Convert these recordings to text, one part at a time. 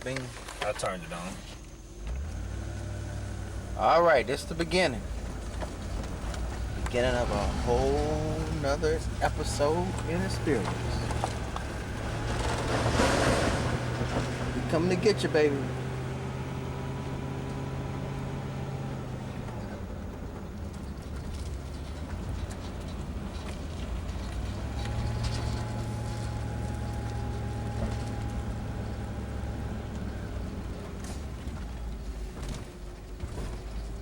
Bing. I turned it on. All right, this is the beginning. Beginning of a whole nother episode in experience. We coming to get you, baby.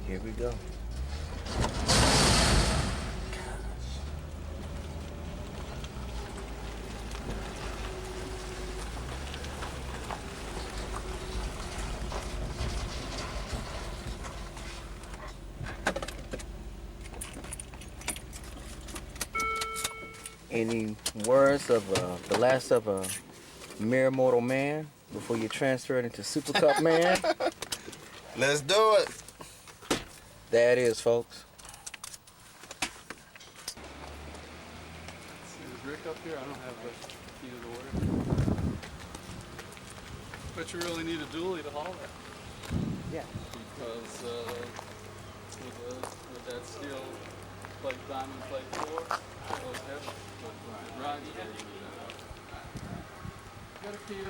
Here we go. Any words of the last of a mere mortal man before you transfer it into Supercup man? Let's do it. There it is, folks. See, is Rick up here? I don't have the key to the order. But you really need a dually to haul that. Yeah. Because with that steel plate, diamond plate floor, it goes heavy. It rides heavy. You got a key to the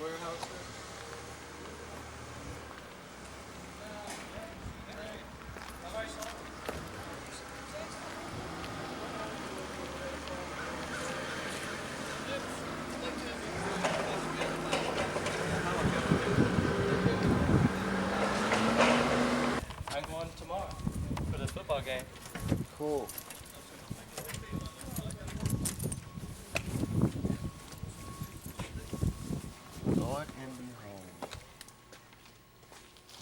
warehouse there? I'm going tomorrow for the football game. Cool. Lord and behold.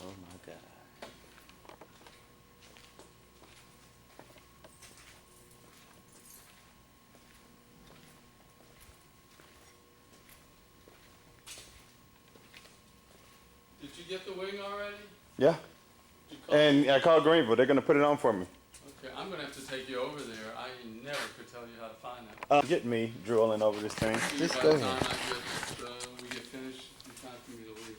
Oh my God. Did you get the wing already? Yeah, Did you call and I called Greenville. They're gonna put it on for me. Okay, I'm gonna have to take you over there. I never could tell you how to find that. Get me drilling over this thing. Just By go the ahead. time we get finished, it's time for me to leave.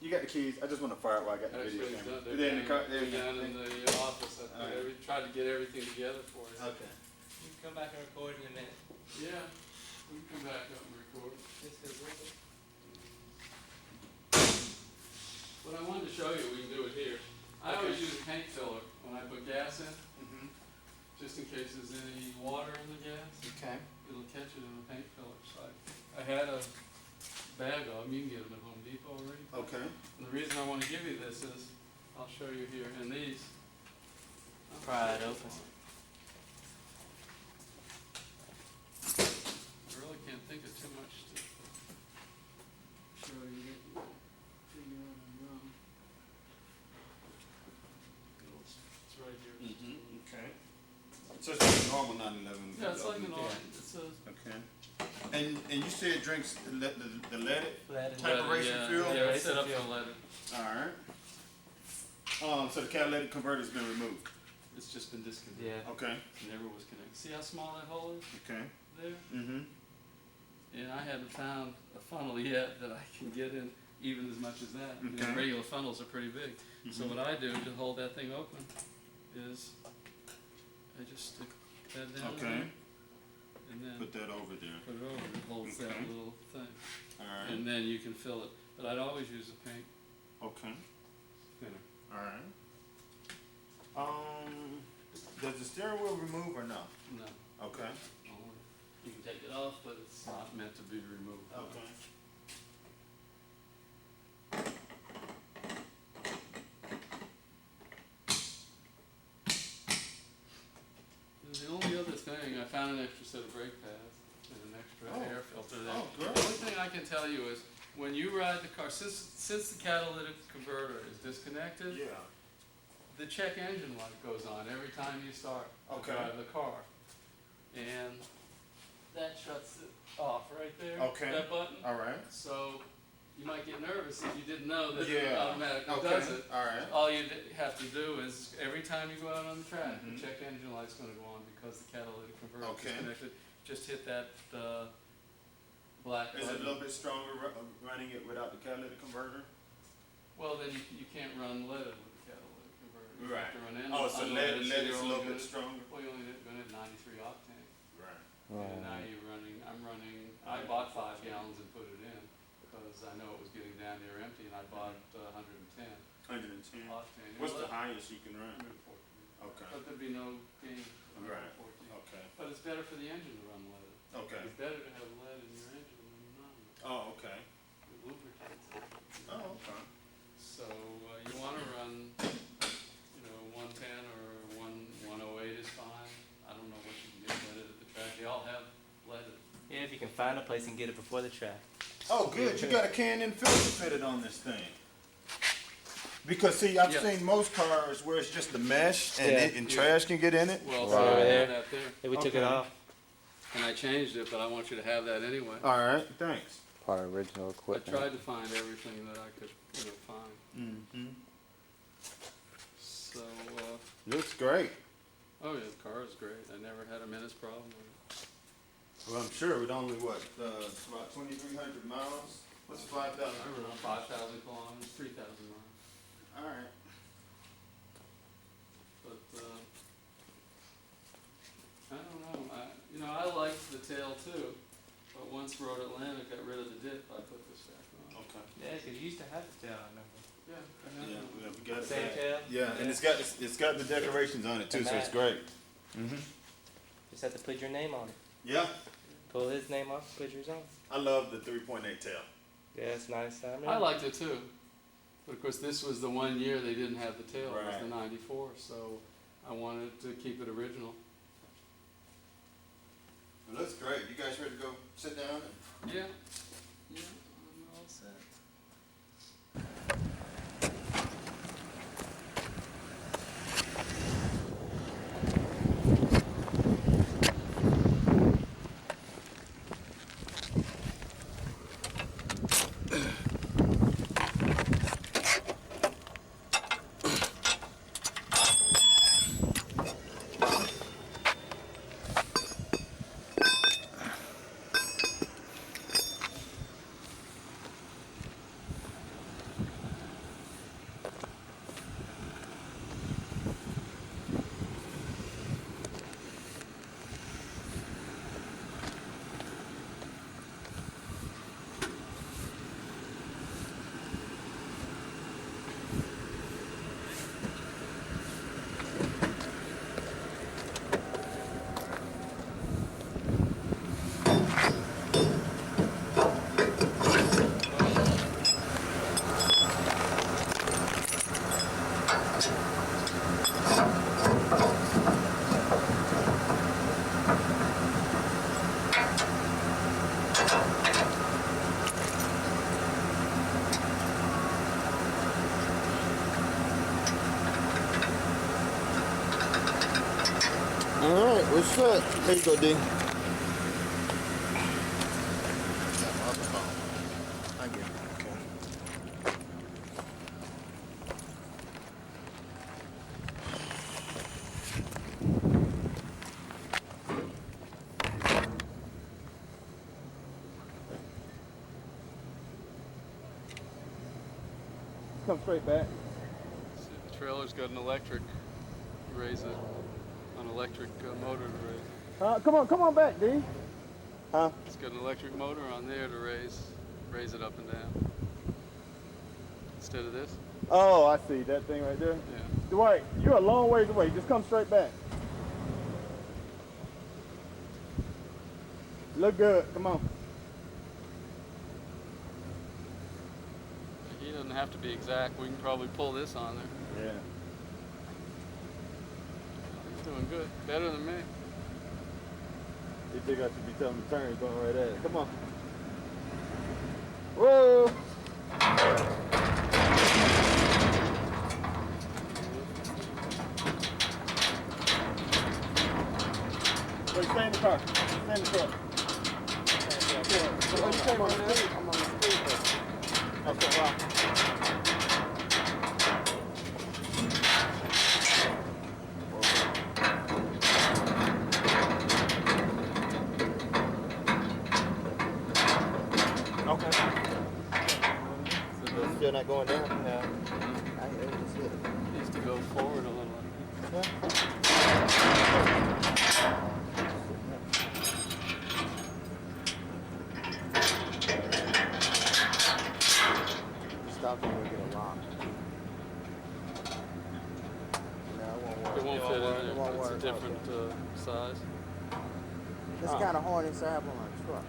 You got the keys. I just want to fire it while I got the video Actually, camera. they're They're in the car. they're down in the office. I tried to get everything together for us. Okay. You can come back and record in a minute. Yeah, we can come back up and record. Just a little bit. What I wanted to show you, we can do it here. I always use a paint filler when I put gas in, Mm-hmm. just in case there's any water in the gas. Okay. It'll catch it in the paint filler. So I had a bag of them. You can get them at Home Depot already. Okay. And the reason I want to give you this is, I'll show you here, and these. Pry it open. I really can't think of too much to show you. Figure out I'm wrong. It's right here. Okay. So it's like a normal 911. Yeah, it's like an orange. It's a Okay. And you said it drinks the leaded Leaded. type of racing yeah, fuel? Yeah, it's Racing set up fuel. for leaded. All right. So the catalytic converter's been removed. It's just been disconnected. Yeah. Okay. It never was connected. See how small that hole is Okay. there? Mm-hmm. And I haven't found a funnel yet that I can get in even as much as that. You know, Okay. regular funnels are pretty big. So what I do to hold that thing open is I just stick that down Okay. there and then Put that over there. put it over. It holds that Okay. little thing. All right. And then you can fill it. But I'd always use a paint Okay. thinner. All right. Does the steering wheel remove or no? No. Okay. Only. You can take it off, but it's not meant to be removed. Okay. And the only other thing, I found an extra set of brake pads and an extra Oh. air filter there. Oh, The great. only thing I can tell you is, when you ride the car, since the catalytic converter is disconnected, Yeah. the check engine light goes on every time you start to Okay. drive the car. And that shuts it off right there, Okay. that button. All right. So you might get nervous if you didn't know that it Yeah. automatically Okay. does it. All right. All you have to do is, every time you go out on the track, Mhm. the check engine light's gonna go on because the catalytic converter is Okay. disconnected. Just hit that black Is it a button. little bit stronger running it without the catalytic converter? Well, then you can't run leaded with the catalytic converter. You have to run in Oh, so lead unleaded, is so a you're only little good bit at- stronger? Well, you're only going at 93 octane. Right. And now I'm running, I bought 5 gallons and put it in because I know it was getting down near empty and I bought 110 110. octane. What's the highest you can run? 114. Okay. But there'd be no gain. Right. 114. Okay. But it's better for the engine to run leaded. Okay. It's better to have lead in your engine than non-lead. Oh, okay. It lubricates it. Oh, okay. So you want to run, 110 or 108 is fine. I don't know what you can get leaded at the track. They all have leaded. Yeah, if you can find a place and get it before the track. Oh, good. You got a can-in filter fitted on this thing. Because see, I've Yeah. seen most cars where it's just the mesh and, Yeah. and trash can get in it. Well, Right. so I Over have there. that there. Yeah, we took it Okay. off. And I changed it, but I want you to have that anyway. All right, thanks. Part of original I equipment. tried to find everything that I could, find. Mm-hmm. So, Looks great. oh yeah, the car is great. I never had a minute's problem with it. Well, I'm sure with only about 2,300 miles. What's 5,000? I run 5,000 kilometers, 3,000 miles. All right. But, I don't know. I liked the tail too. But once Road Atlantic got rid of the dip, I put this back on. Okay. Yeah, because you used to have the tail, I remember. Yeah, I Yeah, have we got it Same back. tail? Yeah, and it's got the decorations on it too, so it's great. Mm-hmm. Just have to put your name on it. Yeah, Pull his name off, put yours on. I love the 3.8 tail. Yeah, it's nice. I liked it too. But of course, this was the one year they didn't have the tail. It was Right. the 94, so I wanted to keep it original. It looks great. You guys ready to go sit down? Yeah. Yeah, I'm all set. All right, what's up? There you go, D. I get it. Okay. Come straight back. See, the trailer's got an electric, raise it, an electric motor to raise it. Come on back, D. Huh? It's got an electric motor on there to raise it up and down. Instead of this. Oh, I see that thing right there. Yeah. Dwight, you're a long ways away. Just come straight back. Look good. Come on. He doesn't have to be exact. We can probably pull this on there. Yeah. He's doing good. Better than me. You think I should be telling him to turn? He's going right at it. Come on. Whoa. Wait, stay in the car. Stay in the truck. What you say, man? I'm on the street. Okay, wow. not going down? Yeah. I just hit it. It needs to go forward a little. Stop and we'll get a lock. No, it won't work. It won't fit in It there. won't It's a work. different size. It's kind of hard inside on a truck.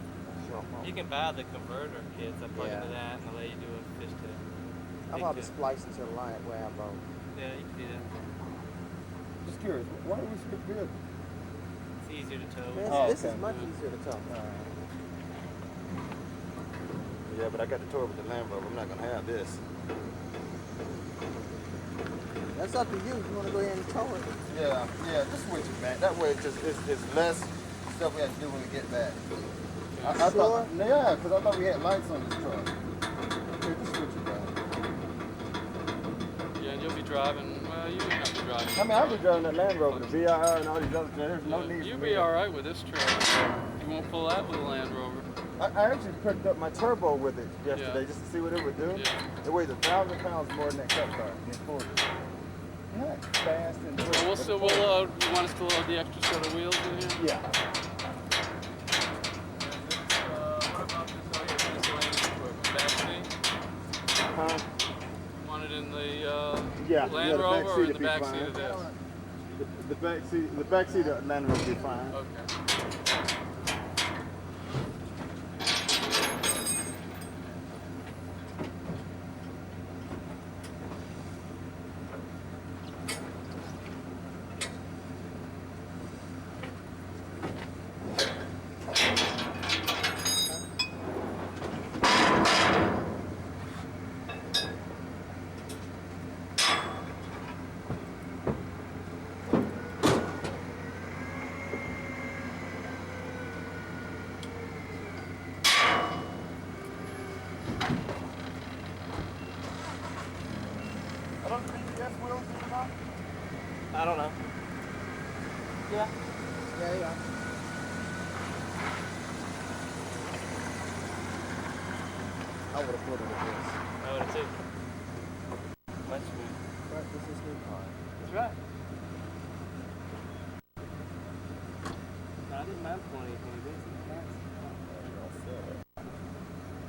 You can buy the converter kits. I plug Yeah. into that and I'll let you do a fishtail. I'll probably splice into the line where I broke. Yeah, you can do that. Just curious, why do we skip this? It's easier to tow. Man, this is much easier to tow. Yeah, but I got the tour with the Land Rover. I'm not gonna have this. That's up to you. You want to go ahead and tow it? Yeah, just switch it, man. That way it's less stuff we have to do when we get back. I thought, yeah, because I thought we had lights on this truck. Okay, just switch it, man. Yeah, and you'll be driving. Well, you may not be driving. I mean, I've been driving that Land Rover, the VIR and all these other things. There's no need You'll for be me. all right with this truck. You won't pull out with a Land Rover. I actually picked up my turbo with it yesterday just to see what it would do. Yeah. It weighs 1,000 pounds more than that cup car. Not fast and quick. We'll but still, it's we'll load. You want us to load the extra set of wheels in here? Yeah. What about this? Oh, yeah, miscellaneous equipment. Back seat? Huh? Want it in the Yeah, Land yeah, the Rover back or seat in the would be back fine. seat of this? The back seat of Land Rover would be fine. Okay. I don't know. Yeah. Yeah, yeah. I would have put it with this. I would too. Much smooth. But this is new car. That's right. I didn't mind 20 this.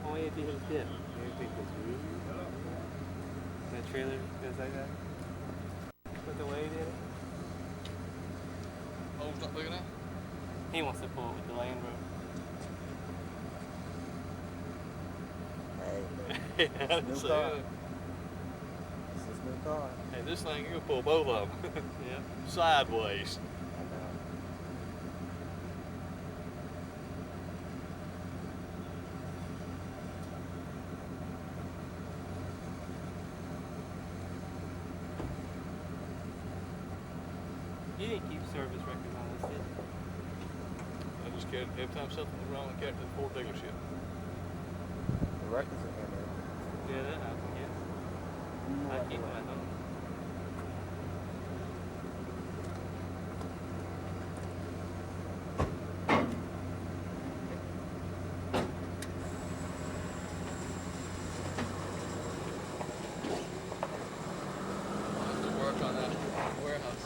Only if you hit a dip. That trailer goes like that. With the way he did it. Oh, stop looking at? He wants to pull it with the Land Rover. Hey, Yeah, new so, car. This is new car. Hey, this thing, you can pull both of them. Yeah. Sideways. I know. You didn't keep service records on this, did you? I just carried, every time something was wrong, I carried it to the Ford dealership. The records are in there. Yeah, that happened, yeah. I keep mine on. I'll have to work on that warehouse.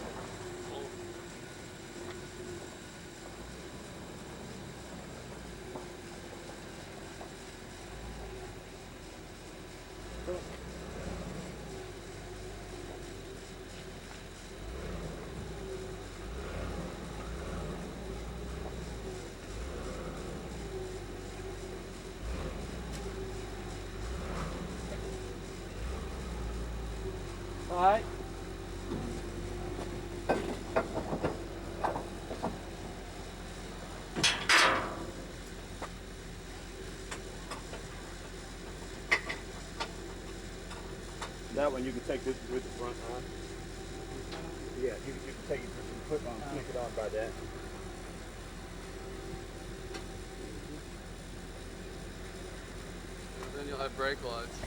All right. That one you can take this with the front on. Yeah, you can take it, put on, click it on by that. Then you'll have brake lights.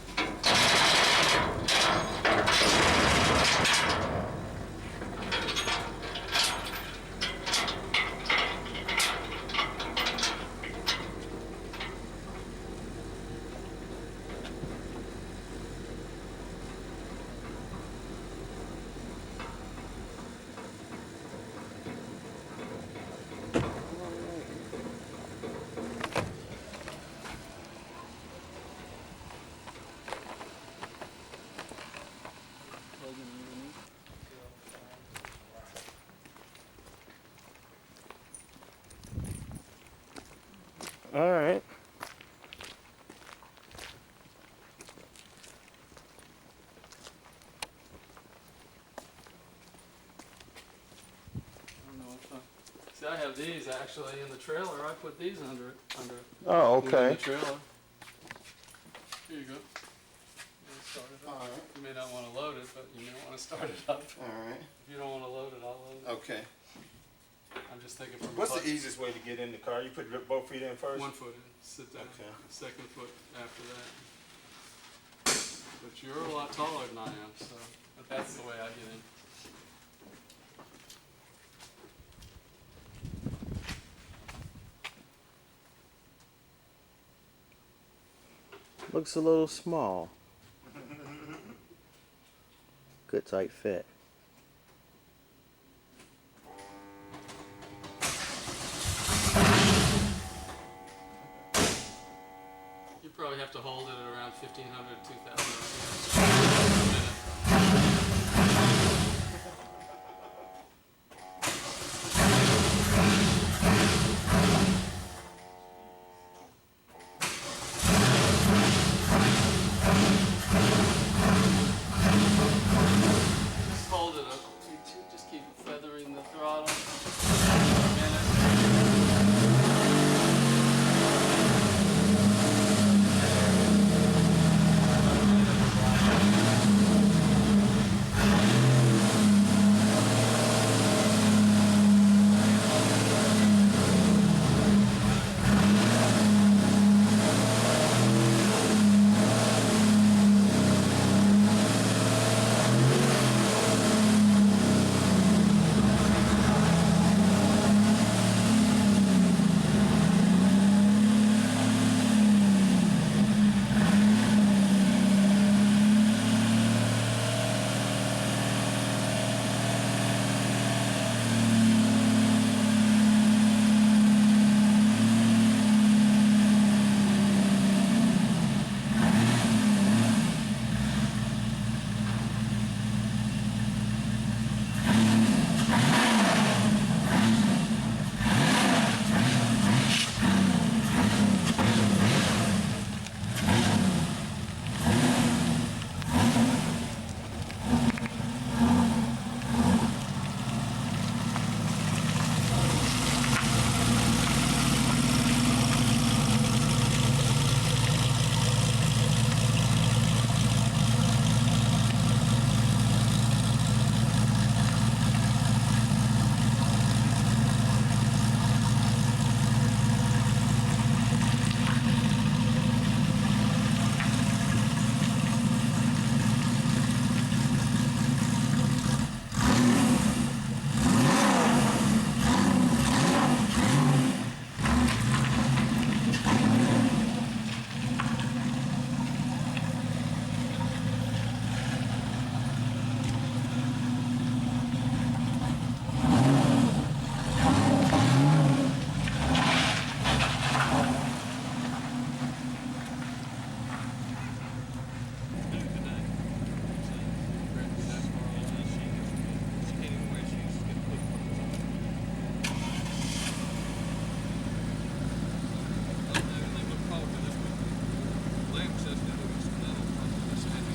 All right. I don't know if see, I have these actually in the trailer. I put these under Oh, in okay. the trailer. Here you go. Start it up. All right. You may not want to load it, but you may want to start it up. All right. If you don't want to load it, I'll load it. Okay. I'm just thinking from What's the easiest way to get in the car? You put both feet in first? 1 foot in, sit down. Okay. Second foot after that. But you're a lot taller than I am, so but that's the way I get in. Looks a little small. Good tight fit. You probably have to hold it at around 1,500, 2,000 a minute. Just hold it up. Just keep feathering the throttle. A minute.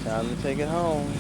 Time to take it home.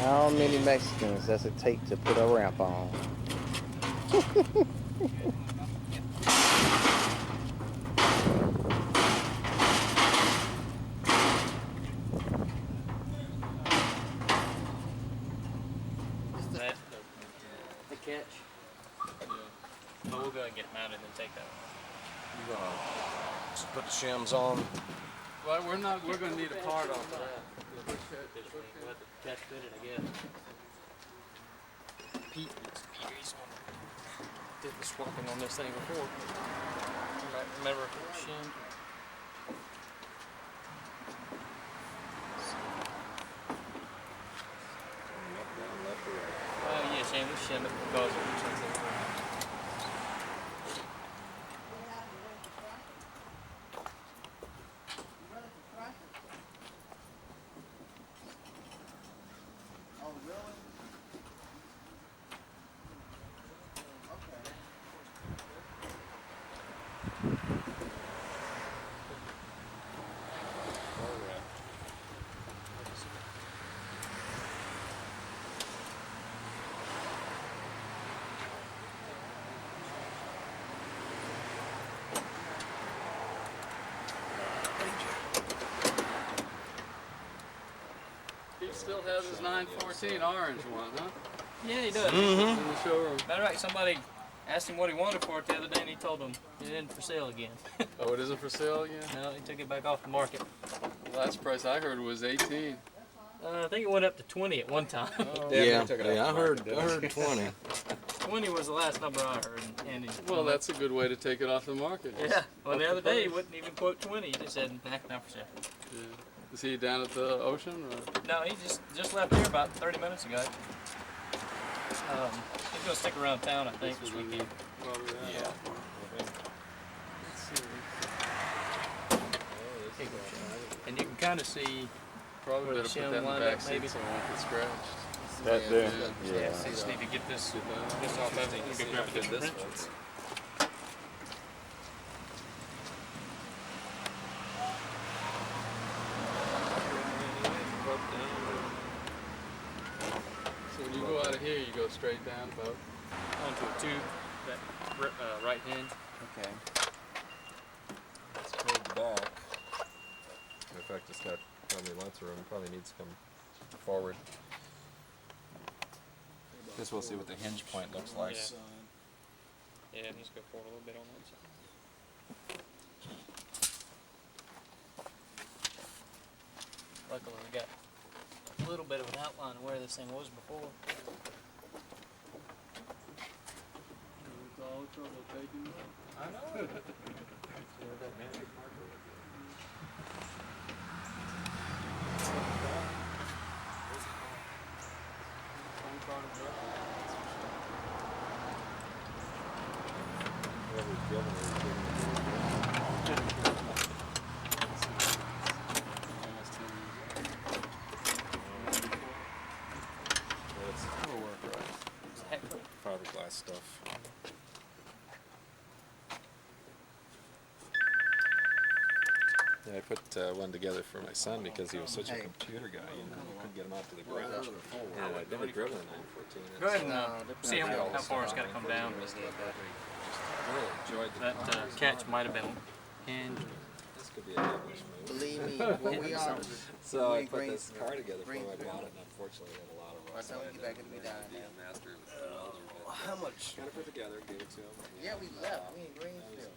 How many Mexicans does it take to put a ramp on? we'll go and get it mounted and then take that one. You gonna just put the shims on? Well, we're gonna need a part off of that. We'll have to catch fit it, I guess. Pete, he's did the swapping on this thing before. You might remember shim. Yeah, shim, we shim it because of it. Oh, really? He still has his 914 orange one, huh? Yeah, he does. In the showroom. Matter of fact, somebody asked him what he wanted for it the other day, and he told them it isn't for sale again. Oh, it isn't for sale again? No, he took it back off the market. The last price I heard was 18. I think it went up to 20 at one time. Oh. Yeah, I heard 20. 20 was the last number I heard. And Well, that's a good way to take it off the market. yeah. Well, the other day he wouldn't even quote 20. He just said, "Nah, not for sale." Yeah. Is he down at the ocean? Or? No, he just left here about 30 minutes ago. He's gonna stick around town, I think, this weekend. Probably that. Yeah. Let's see. And you can kind of see Probably where better the put shim that in the lined back up, seat maybe. so it won't get scratched. That there. You just need to get this off of it. You can grab a different wrench. So when you go out of here, you go straight down about. Onto a tube, that right hinge. Okay. It's toward the back. In fact, it's got probably lots of room. Probably needs to come forward. Guess we'll see what the hinge point looks like. Yeah, it needs to go forward a little bit on that side. Luckily, we got a little bit of an outline of where this thing was before. It's all the trouble taking it. I know. It'll work right. It's a heck of a Fiberglass stuff. Yeah, I put one together for my son because he was such a computer guy, you know, couldn't get him out to the garage. And I'd never driven a 914. Go ahead and see how far it's got to come down. Really enjoyed the That catch might have been hinged. This could be a devilish move. Believe me, what we are. So I put this car together for him. I bought it, and unfortunately, it had a lot of rust. By the time we get back, it'll be down now. How much? Got it put together, gave it to him. Yeah, we left. We in Greensville.